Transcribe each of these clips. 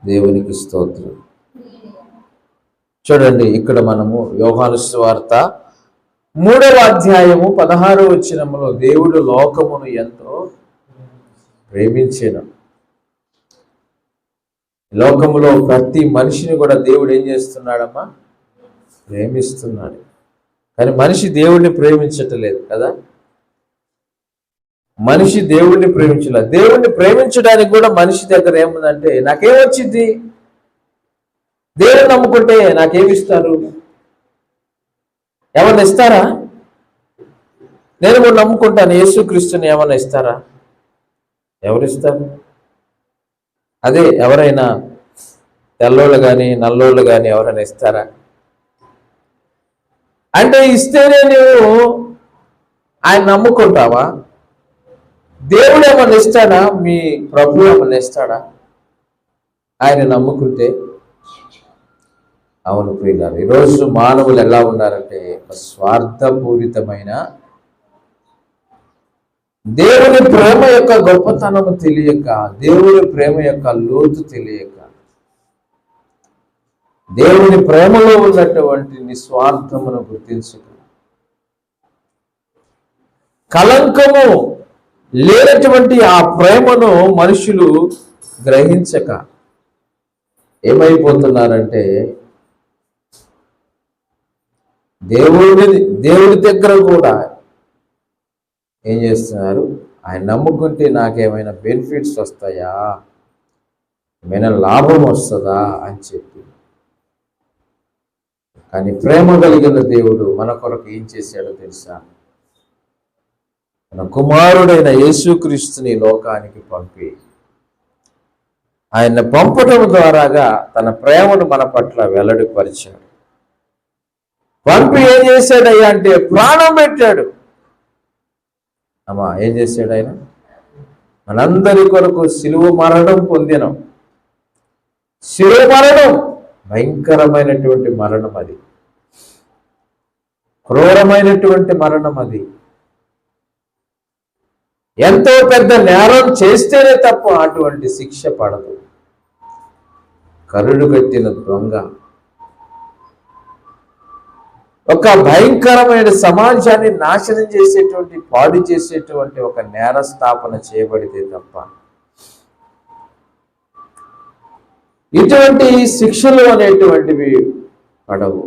దేవునికి స్తోత్రం. చూడండి, ఇక్కడ మనము యోహాను సువార్త 3వ అధ్యాయము 16వ వచనములో దేవుడు లోకమును ఎంతో ప్రేమించెను. లోకములో ప్రతి మనిషిని కూడా దేవుడు ఏం చేస్తున్నాడమ్మా? ప్రేమిస్తున్నాడు. కానీ మనిషి దేవుడిని ప్రేమించట్లేదు కదా. మనిషి దేవుడిని ప్రేమించలేదు. దేవుడిని ప్రేమించడానికి కూడా మనిషి దగ్గర ఏముందంటే, నాకేమొచ్చింది, దేవుని నమ్ముకుంటే నాకేమిస్తారు? ఏమన్నా ఇస్తారా? నేను కూడా నమ్ముకుంటాను యేసుక్రీస్తుని, ఏమన్నా ఇస్తారా? ఎవరిస్తారు? అదే ఎవరైనా తెల్లోళ్ళు కానీ నల్లోళ్ళు కానీ ఎవరైనా ఇస్తారా? అంటే ఇస్తేనే నువ్వు ఆయన నమ్ముకుంటావా? దేవుడు ఏమన్నా ఇస్తాడా? మీ ప్రభు ఏమన్నా ఇస్తాడా ఆయన నమ్ముకుంటే? అవును ప్రియులారా, ఈరోజు మానవులు ఎలా ఉన్నారంటే, స్వార్థపూరితమైన దేవుని ప్రేమ యొక్క గొప్పతనము తెలియక, దేవుని ప్రేమ యొక్క లోతు తెలియక, దేవుని ప్రేమలో ఉన్నటువంటి నిస్వార్థమును గుర్తించక, కలంకము లేనటువంటి ఆ ప్రేమను మనుషులు గ్రహించక ఏమైపోతున్నారంటే, దేవుడి దగ్గర కూడా ఏం చేస్తున్నారు? ఆయన నమ్ముకుంటే నాకేమైనా బెనిఫిట్స్ వస్తాయా, ఏమైనా లాభం వస్తుందా అని చెప్పి. కానీ ప్రేమ కలిగిన దేవుడు మన కొరకు ఏం చేశాడో తెలుసా? మన కుమారుడైన యేసుక్రీస్తుని లోకానికి పంపి, ఆయన పంపటం ద్వారాగా తన ప్రేమను మన పట్ల వెల్లడిపరిచాడు. పంపి ఏం చేశాడయ్యా అంటే, ప్రాణం పెట్టాడు. అమ్మా, ఏం చేశాడు ఆయన? మనందరి కొరకు శిలువ మరణం పొందినాం. శిలువ మరణం భయంకరమైనటువంటి మరణం, అది క్రూరమైనటువంటి మరణం. అది ఎంతో పెద్ద నేరం చేస్తేనే తప్ప అటువంటి శిక్ష పడదు. కరుడు కట్టిన దొంగ, ఒక భయంకరమైన సమాజాన్ని నాశనం చేసేటువంటి, పాడు చేసేటువంటి ఒక నేర స్థాపన చేయబడితే తప్ప ఇటువంటి శిక్షలు అనేటువంటివి పడవు.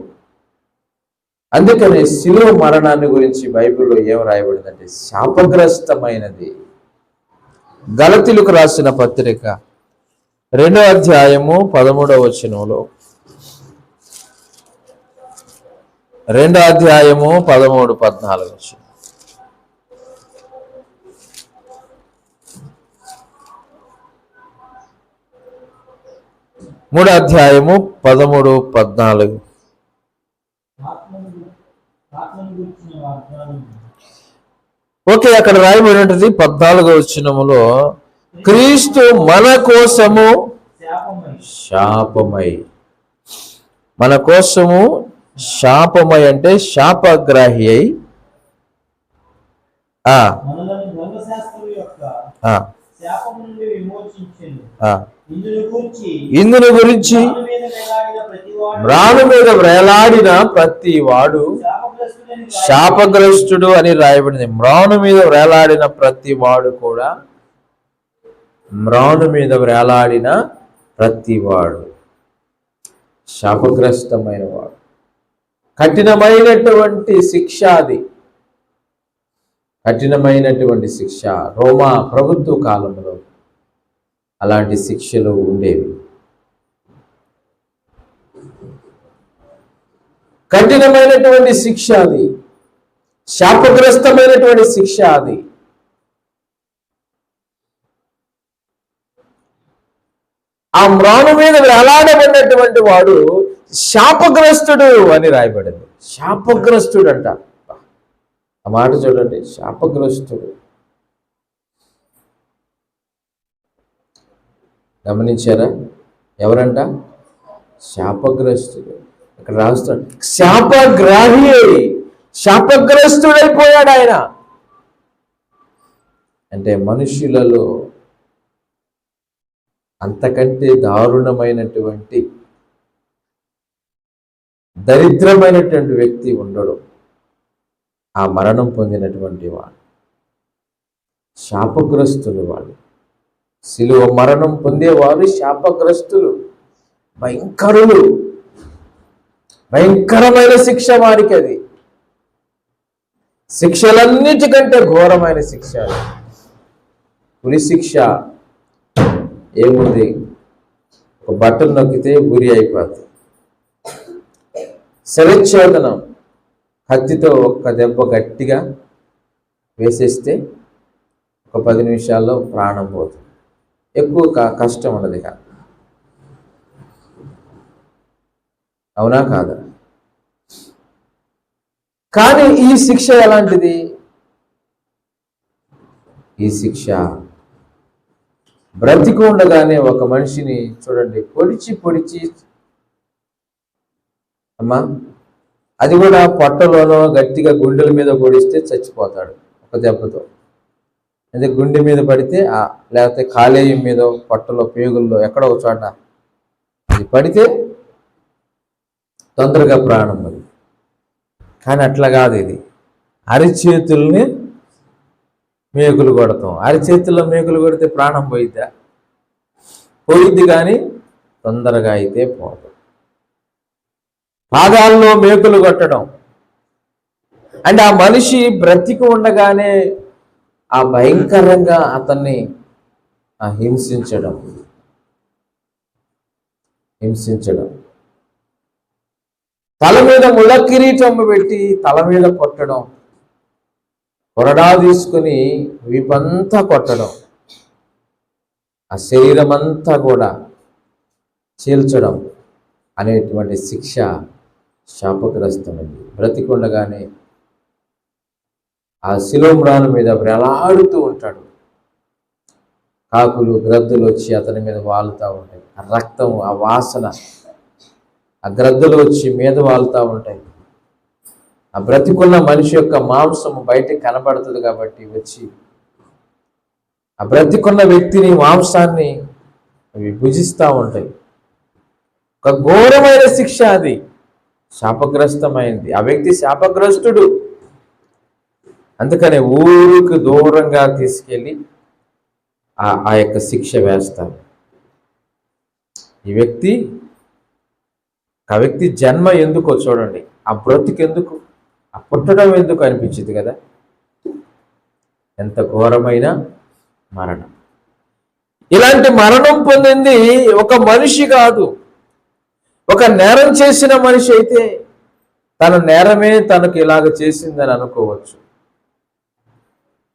అందుకని శిలువ మరణాన్ని గురించి బైబిల్లో ఏం రాయబడిందంటే, శాపగ్రస్తమైనది. గలతీయులకు రాసిన పత్రిక 2వ అధ్యాయము 13వ వచనంలో, 2వ అధ్యాయము 13, 14 వచనం. మూడో అధ్యాయము 13, 14. ఓకే, అక్కడ రాయబడి ఉంటుంది 14వ వచనములో, క్రీస్తు మన కోసము శాపమై. మన కోసము శాపమై అంటే శాపగ్రాహి అయి, ఇందుని గురించి మ్రాను మీద వేలాడిన ప్రతి వాడు శాపగ్రస్తుడు అని రాయబడింది. మ్రాను మీద వేలాడిన ప్రతి వాడు కూడా, మ్రాను మీద వేలాడిన ప్రతి వాడు శాపగ్రస్తమైన వాడు. కఠినమైనటువంటి శిక్ష అది, కఠినమైనటువంటి శిక్ష. రోమా ప్రభుత్వ కాలంలో అలాంటి శిక్షలు ఉండేవి. కఠినమైనటువంటి శిక్ష అది, శాపగ్రస్తమైనటువంటి శిక్ష అది. ఆ మ్రాను మీద వేలాడబడినటువంటి వాడు శాపగ్రస్తుడు అని రాయబడింది. శాపగ్రస్తుడు అంట. ఆ మాట చూడండి, శాపగ్రస్తుడు. గమనించారా? ఎవరంట? శాపగ్రస్తుడు. ఇక్కడ రాస్తాడు, శాపగ్రాహి అయి శాపగ్రస్తుడైపోయాడు ఆయన. అంటే మనుషులలో అంతకంటే దారుణమైనటువంటి దరిద్రమైనటువంటి వ్యక్తి ఉండడు. ఆ మరణం పొందినటువంటి వాడు శాపగ్రస్తులు. వాళ్ళు శిలువ మరణం పొందేవారు శాపగ్రస్తులు, భయంకరులు. భయంకరమైన శిక్ష వారికి. అది శిక్షలన్నిటికంటే ఘోరమైన శిక్ష. ఉరి శిక్ష ఏముంది? ఒక బట్టలు నొక్కితే ఉరి అయిపోతుంది. శిరచ్ఛేదనం, కత్తితో ఒక్క దెబ్బ గట్టిగా వేసేస్తే ఒక 10 నిమిషాల్లో ప్రాణం పోతుంది. ఎక్కువ కష్టం ఉన్నది కాదు. అవునా కాదా? కానీ ఈ శిక్ష ఎలాంటిది? ఈ శిక్ష బ్రతికి ఉండగానే ఒక మనిషిని చూడండి పొడిచి అమ్మా, అది కూడా పొట్టలోనో గట్టిగా గుండెల మీద పొడిస్తే చచ్చిపోతాడు ఒక దెబ్బతో. అదే గుండె మీద పడితే లేకపోతే కాలేయం మీద, పొట్టలో, పేగుల్లో ఎక్కడో ఒక చోట అది పడితే తొందరగా ప్రాణం అది. కానీ అట్లా కాదు. ఇది అరిచేతుల్ని మేకులు కొడతాం. అరిచేతుల్లో మేకులు కొడితే ప్రాణం పోయిద్దా? పోయిద్ది, కానీ తొందరగా అయితే పోదు. పాదాల్లో మేకులు కొట్టడం అంటే ఆ మనిషి బ్రతికి ఉండగానే ఆ భయంకరంగా అతన్ని హింసించడం. తల మీద ముళ్ళ కిరీటం పెట్టి తల మీద కొట్టడం, కొరడా తీసుకుని వీపంతా కొట్టడం, ఆ శరీరం అంతా కూడా చీల్చడం అనేటువంటి శిక్ష శాపగ్రస్తమైంది. బ్రతికుండగానే ఆ శిలోమ్రాను మీద వేలాడుతూ ఉంటాడు. కాకులు, గ్రద్దులు వచ్చి అతని మీద వాలుతూ ఉంటాయి. ఆ రక్తం, ఆ వాసన, ఆ గ్రద్దులు వచ్చి మీద వాలుతూ ఉంటాయి. ఆ బ్రతికున్న మనిషి యొక్క మాంసము బయటకు కనబడుతుంది కాబట్టి వచ్చి ఆ బ్రతికున్న వ్యక్తిని, మాంసాన్ని అవి భుజిస్తూ ఉంటాయి. ఒక ఘోరమైన శిక్ష అది. శాపగ్రస్తమైంది. ఆ వ్యక్తి శాపగ్రస్తుడు. అందుకనే ఊరికి దూరంగా తీసుకెళ్ళి ఆ యొక్క శిక్ష వేస్తారు. ఆ వ్యక్తి జన్మ ఎందుకో చూడండి, ఆ బ్రతుకెందుకు, ఆ పుట్టడం ఎందుకు అనిపించింది కదా. ఎంత ఘోరమైన మరణం. ఇలాంటి మరణం పొందింది ఒక మనిషి కాదు. ఒక నేరం చేసిన మనిషి అయితే తన నేరమే తనకు ఇలాగ చేసిందని అనుకోవచ్చు.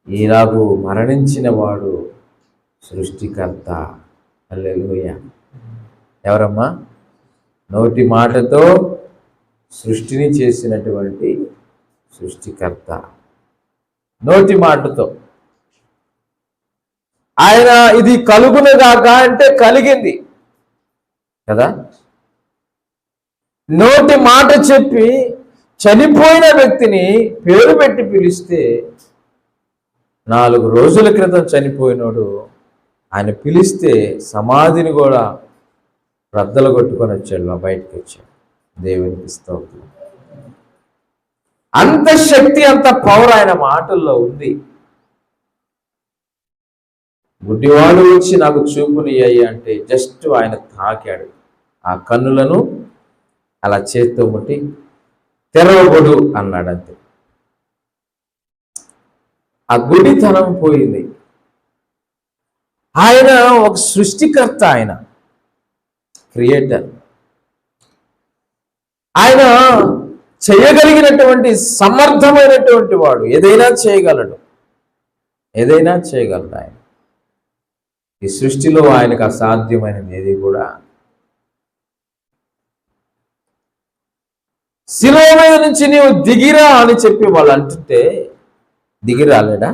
ఇలాగూ మరణించిన వాడు సృష్టికర్త. హల్లెలూయా. ఎవరమ్మా? నోటి మాటతో సృష్టిని చేసినటువంటి సృష్టికర్త. నోటి మాటతో ఆయన ఇది కలుగునుగాక అంటే కలిగింది కదా. నోటి మాట చెప్పి చనిపోయిన వ్యక్తిని పేరు పెట్టి పిలిస్తే 4 రోజుల క్రితం చనిపోయినోడు ఆయన పిలిస్తే సమాధిని కూడా రద్దలు కొట్టుకొని వచ్చాడు, బయటకు వచ్చాడు. దేవునికి స్తోత్రం. అంత శక్తి, అంత పవర్ ఆయన మాటల్లో ఉంది. గుడ్డివాడు వచ్చి నాకు చూపునియ్యాయి అంటే జస్ట్ ఆయన తాకాడు. ఆ కన్నులను అలా చేత్తో ముట్టి తెరవబడు అన్నాడు, అంతే. ఆ గుడితనం పోయింది. ఆయన ఒక సృష్టికర్త, ఆయన క్రియేటర్. ఆయన చేయగలిగినటువంటి సమర్థమైనటువంటి వాడు. ఏదైనా చేయగలడు ఆయన. ఈ సృష్టిలో ఆయనకు అసాధ్యమైనది ఏది కూడా. శిలువ మీద నుంచి నీవు దిగిరా అని చెప్పి వాళ్ళు అంటుంటే దిగిరాలేడా?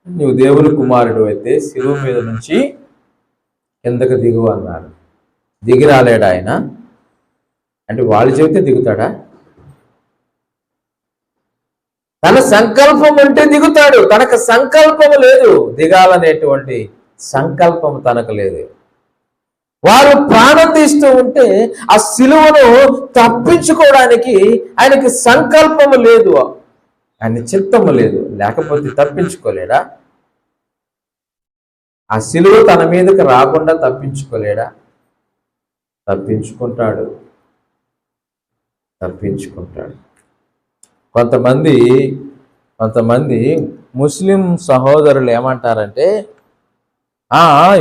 నువ్వు దేవుని కుమారుడు అయితే శిలువ మీద నుంచి కిందకు దిగు అన్నారు. దిగిరాలేడా ఆయన? అంటే వాళ్ళు చెబితే దిగుతాడా? తన సంకల్పం ఉంటే దిగుతాడు. తనకు సంకల్పం లేదు, దిగాలనేటువంటి సంకల్పం తనకు లేదు. వారు ప్రాణం తీస్తూ ఉంటే ఆ సిలువను తప్పించుకోవడానికి ఆయనకి సంకల్పము లేదు, ఆయన చిత్తము లేదు. లేకపోతే తప్పించుకోలేడా? ఆ సిలువ తన మీదకి రాకుండా తప్పించుకోలేడా? తప్పించుకుంటాడు. కొంతమంది ముస్లిం సహోదరులు ఏమంటారంటే,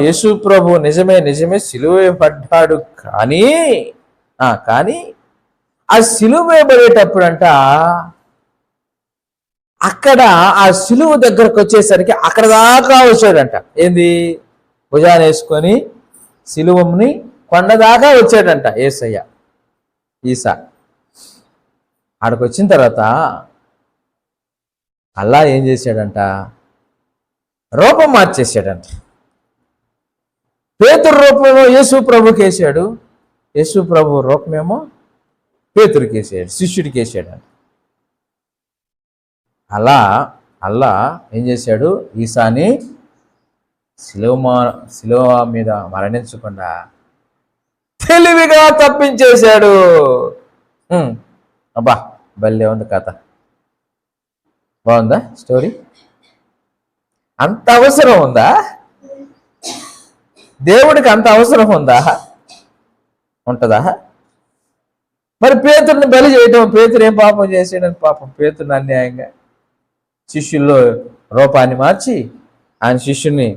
యేసు ప్రభు నిజమే సిలువ పడ్డాడు, కానీ ఆ సిలువ వేయబడేటప్పుడంట అక్కడ ఆ సిలువ దగ్గరకు వచ్చేసరికి అక్కడ దాకా వచ్చాడంట. ఏంది? భుజాన్ని వేసుకొని సిలువని కొండ దాకా వచ్చాడంట యేసయ్య, ఈసా. ఆడికి వచ్చిన తర్వాత అల్లా ఏం చేశాడంట? రూపం మార్చేసాడంట. పేతురు రూపమేమో యేసు ప్రభుకి వేసాడు, యేసు ప్రభు రూపమేమో పేతురికి వేసాడు, శిష్యుడికి వేసాడంట. అల్లా ఏం చేశాడు? ఈసాని శిలువ మీద మరణించకుండా తెలివిగా తప్పించేశాడు. అబ్బా, భలే ఉంది కథ. బాగుందా స్టోరీ? అంత అవసరం ఉందా? దేవుడికి అంత అవసరం ఉందా? ఉంటుందా? మరి పేతుడిని బలి చేయటం, పేతురు ఏం పాపం చేసాడని పాపం పేతుడిని అన్యాయంగా శిష్యుల్లో రూపాన్ని మార్చి ఆయన శిష్యుని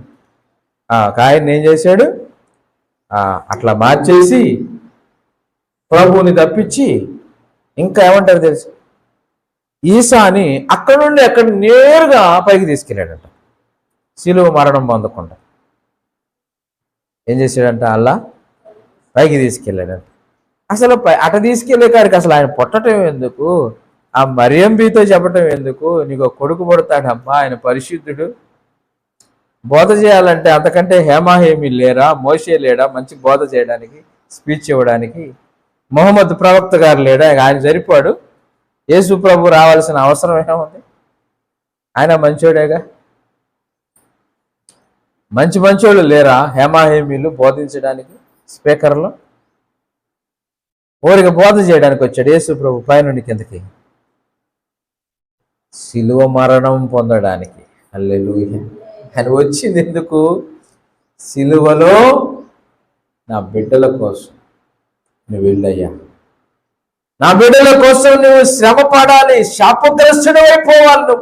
కాయన్ని ఏం చేశాడు? అట్లా మార్చేసి ప్రభువుని తప్పించి ఇంకా ఏమంటారు తెలుసు, ఈసాని అక్కడ నుండి అక్కడ నేరుగా పైకి తీసుకెళ్ళాడంట, శిలువ మరణం పొందకుండా. ఏం చేశాడంట? అల్లా పైకి తీసుకెళ్ళాడంట. అసలు అట తీసుకెళ్లే కాడికి అసలు ఆయన పుట్టడం ఎందుకు? ఆ మరియంబితో చెప్పటం ఎందుకు? నీకు కొడుకు పుడతాడమ్మా, ఆయన పరిశుద్ధుడు, బోధ చేయాలంటే అంతకంటే హేమాహేమి లేరా? మోషే లేడా మంచి బోధ చేయడానికి, స్పీచ్ ఇవ్వడానికి? మొహమ్మద్ ప్రవక్త గారు లేడా? ఆయన సరిపోడు. యేసు ప్రభు రావాల్సిన అవసరం ఏముంది? ఆయన మంచోడేగా. మంచోళ్ళు లేరా హేమాహేమీలు బోధించడానికి? స్పీకర్లు ఊరికి బోధ చేయడానికి వచ్చాడు యేసు ప్రభు పైనుండి కిందకి, శిలువ మరణం పొందడానికి. హల్లెలూయా. ఆయన వచ్చింది ఎందుకు? సిలువలో నా బిడ్డల కోసం నువ్వు వెళ్ళయ్యా, నా బిడ్డల కోసం నువ్వు శ్రమ పడాలి, శాపగ్రస్తుడు అయిపోవాలి.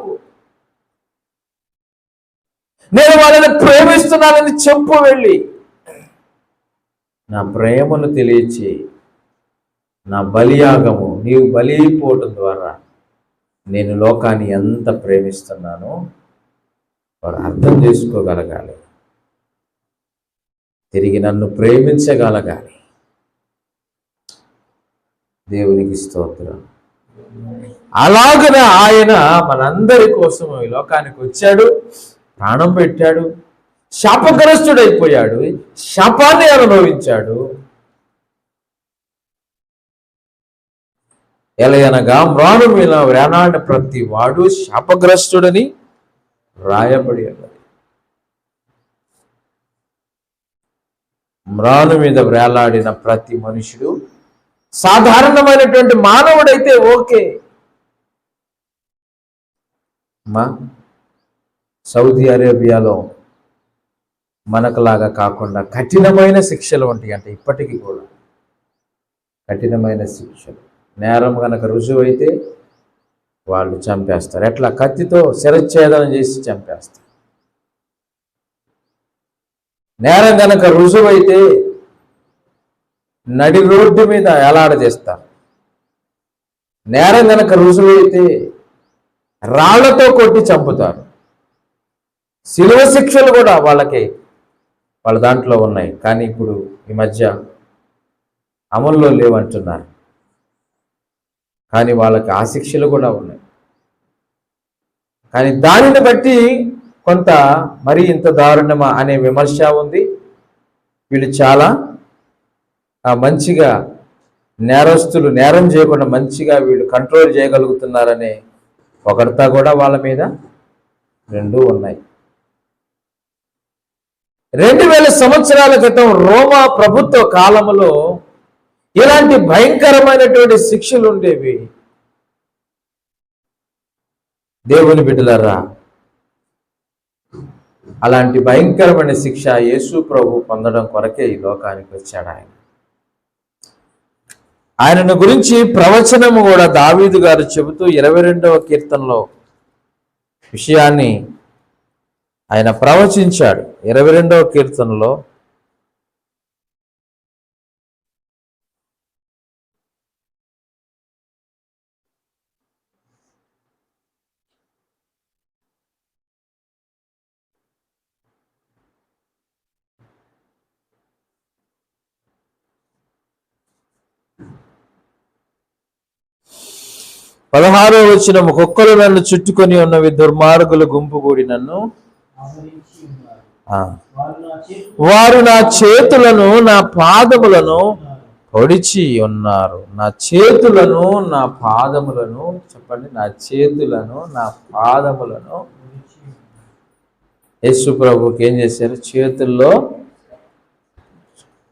నేను వాళ్ళని ప్రేమిస్తున్నానని చెప్పు, వెళ్ళి నా ప్రేమను తెలియచి నా బలియాగము నీవు బలి అయిపోవటం ద్వారా నేను లోకాన్ని ఎంత ప్రేమిస్తున్నానో వారు అర్థం చేసుకోగలగాలి, తిరిగి నన్ను ప్రేమించగలగాలి. దేవునికి స్తోత్రం. అలాగనే ఆయన మనందరి కోసం ఈ లోకానికి వచ్చాడు, ప్రాణం పెట్టాడు, శాపగ్రస్తుడైపోయాడు, శాపాన్ని అనుభవించాడు. ఎలయనగా మ్రాను మీద వేలాడిన ప్రతి వాడు శాపగ్రస్తుడని రాయబడి ఉన్నది. మ్రాను మీద వేలాడిన ప్రతి మనుషుడు సాధారణమైనటువంటి మానవుడైతే ఓకే. సౌదీ అరేబియాలో మనకులాగా కాకుండా కఠినమైన శిక్షలు ఉంటాయి అంటే ఇప్పటికీ కూడా కఠినమైన శిక్షలు. నేరం కనుక రుజువు అయితే వాళ్ళు చంపేస్తారు. ఎట్లా? కత్తితో శిరచ్ఛేదనం చేసి చంపేస్తారు. నేరం కనుక రుజువు అయితే నడి రోడ్డు మీద ఎలాడదీస్తారు. నేరం కనుక రుజువు అయితే రాళ్లతో కొట్టి చంపుతారు. శిలువ శిక్షలు కూడా వాళ్ళ దాంట్లో ఉన్నాయి, కానీ ఇప్పుడు ఈ మధ్య అమల్లో లేవంటున్నారు. కానీ వాళ్ళకి ఆ శిక్షలు కూడా ఉన్నాయి. కానీ దానిని బట్టి కొంత మరీ ఇంత దారుణమా అనే విమర్శ ఉంది. వీళ్ళు చాలా మంచిగా నేరస్తులు నేరం చేయకుండా మంచిగా వీళ్ళు కంట్రోల్ చేయగలుగుతున్నారనే పొగడతా కూడా వాళ్ళ మీద రెండూ ఉన్నాయి. 2000 సంవత్సరాల క్రితం రోమా ప్రభుత్వ కాలంలో ఇలాంటి భయంకరమైనటువంటి శిక్షలు ఉండేవి. దేవుని బిడ్డలారా, అలాంటి భయంకరమైన శిక్ష యేసు ప్రభు పొందడం కొరకే ఈ లోకానికి వచ్చాడు. ఆయనను గురించి ప్రవచనము కూడా దావీదు గారు చెబుతూ 22వ కీర్తనలో విషయాన్ని ఆయన ప్రవచించాడు. 22వ కీర్తనలో పదహారో వచనము, కుక్కలు నన్ను చుట్టుకొని ఉన్నవి, దుర్మార్గుల గుంపు కూడి నన్ను వారు నా చేతులను నా పాదములను పొడిచి ఉన్నారు. నా చేతులను నా పాదములను, చెప్పండి, నా చేతులను నా పాదములను. యేసు ప్రభుకి ఏం చేశారు? చేతుల్లో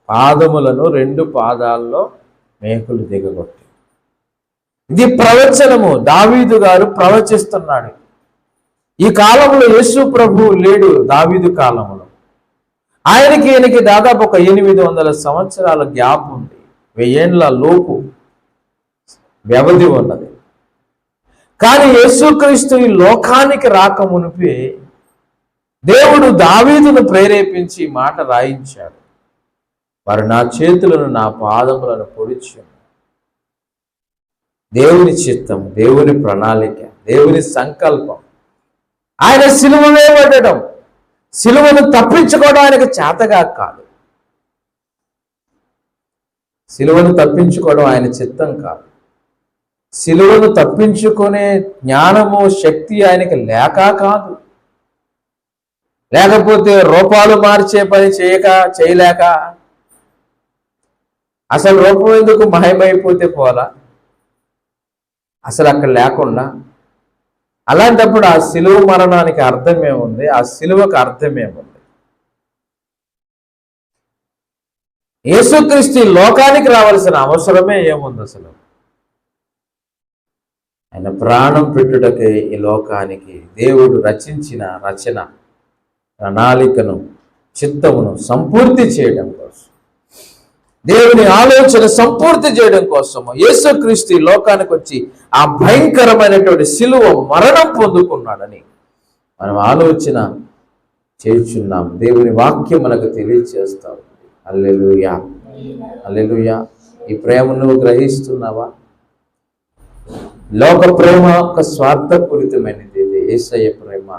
పాదములను, 2 పాదాల్లో మేకులు దిగగొట్టి. ఇది ప్రవచనము. దావీదు గారు ప్రవచిస్తున్నాడు. ఈ కాలంలో యేసు ప్రభు లేడు. దావీదు కాలంలో ఈయనకి దాదాపు ఒక 800 సంవత్సరాల గ్యాప్ ఉంది. 1000 ఏళ్ల లోపు వ్యవధి ఉన్నది. కానీ యేసుక్రీస్తు ఈ లోకానికి రాకమునిపే దేవుడు దావీదును ప్రేరేపించి మాట రాయించాడు. వారు నా చేతులను నా పాదములను పొడిచి. దేవుని చిత్తం, దేవుని ప్రణాళిక, దేవుని సంకల్పం. ఆయన సిలువ వేయబడడం, సిలువను తప్పించుకోవడానికి చేతగా కాదు. సిలువను తప్పించుకోవడం ఆయన చిత్తం కాదు. సిలువను తప్పించుకునే జ్ఞానము, శక్తి ఆయనకి లేక కాదు. లేకపోతే రూపాలు మార్చే పని చేయలేక, అసలు రూపం ఎందుకు మహిమైపోతే పోలా, అసలు అక్కడ లేకుండా. అలాంటప్పుడు ఆ సిలువ మరణానికి అర్థమేముంది? ఆ సిలువకు అర్థమేముంది? యేసుక్రీస్తు లోకానికి రావాల్సిన అవసరమే ఏముంది? అసలు ఆయన ప్రాణం పెట్టుటకే ఈ లోకానికి దేవుడు రచించిన రచన, ప్రణాళికను, చిత్తమును సంపూర్తి చేయడం కోసం, దేవుని ఆలోచన సంపూర్తి చేయడం కోసము యేసుక్రీస్తు లోకానికి వచ్చి ఆ భయంకరమైనటువంటి సిలువ మరణం పొందుకున్నాడని మనం ఆలోచన చేస్తున్నాం. దేవుని వాక్యం మనకు తెలియజేస్తాం. హల్లెలూయా, హల్లెలూయా. ఈ ప్రేమను నువ్వు గ్రహిస్తున్నావా? లోక ప్రేమ ఒక స్వార్థపూరితమైనది. యేసయ్య ప్రేమ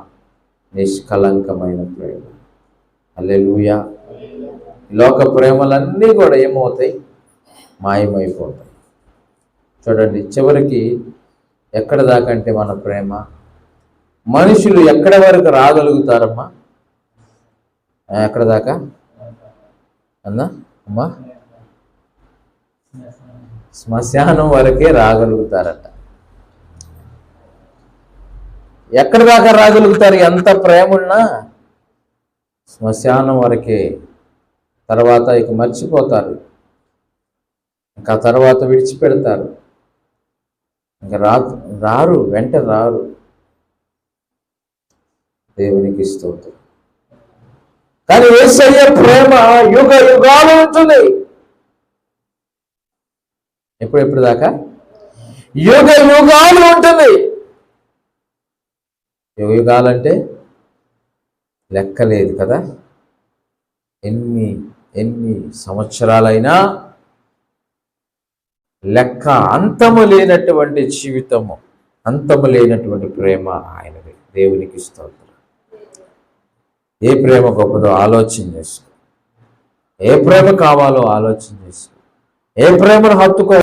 నిష్కలంకమైన ప్రేమ. హల్లెలూయా. లోక ప్రేమలన్నీ కూడా ఏమవుతాయి? మాయమైపోతాయి. చూడండి, చివరికి ఎక్కడ దాకా అంటే మన ప్రేమ, మనుషులు ఎక్కడ వరకు రాగలుగుతారమ్మా? ఎక్కడ దాకా అమ్మా? శ్మశానం వరకే రాగలుగుతారట. ఎక్కడ దాకా రాగలుగుతారు? ఎంత ప్రేమ ఉన్నా శ్మశానం వరకే. తర్వాత ఇక మర్చిపోతారు, ఇంకా తర్వాత విడిచిపెడతారు, ఇంకా రారు, వెంట రారు. దేవునికి స్తోత్రం. కానీ యేసయ్య ప్రేమ యుగ యుగాలు ఉంటుంది. ఎప్పుడు దాకా? యుగ యుగాలు ఉంటుంది. యుగ యుగాలంటే లెక్కలేదు కదా. ఎన్ని సంవత్సరాలైనా లెక్క. అంతము లేనటువంటి జీవితము, అంతము లేనటువంటి ప్రేమ ఆయనది. దేవునికి స్తోత్రం. ఏ ప్రేమ గొప్పదో ఆలోచన చేసుకో. ఏ ప్రేమ కావాలో ఆలోచన చేసుకో. ఏ ప్రేమను హత్తుకోవాలో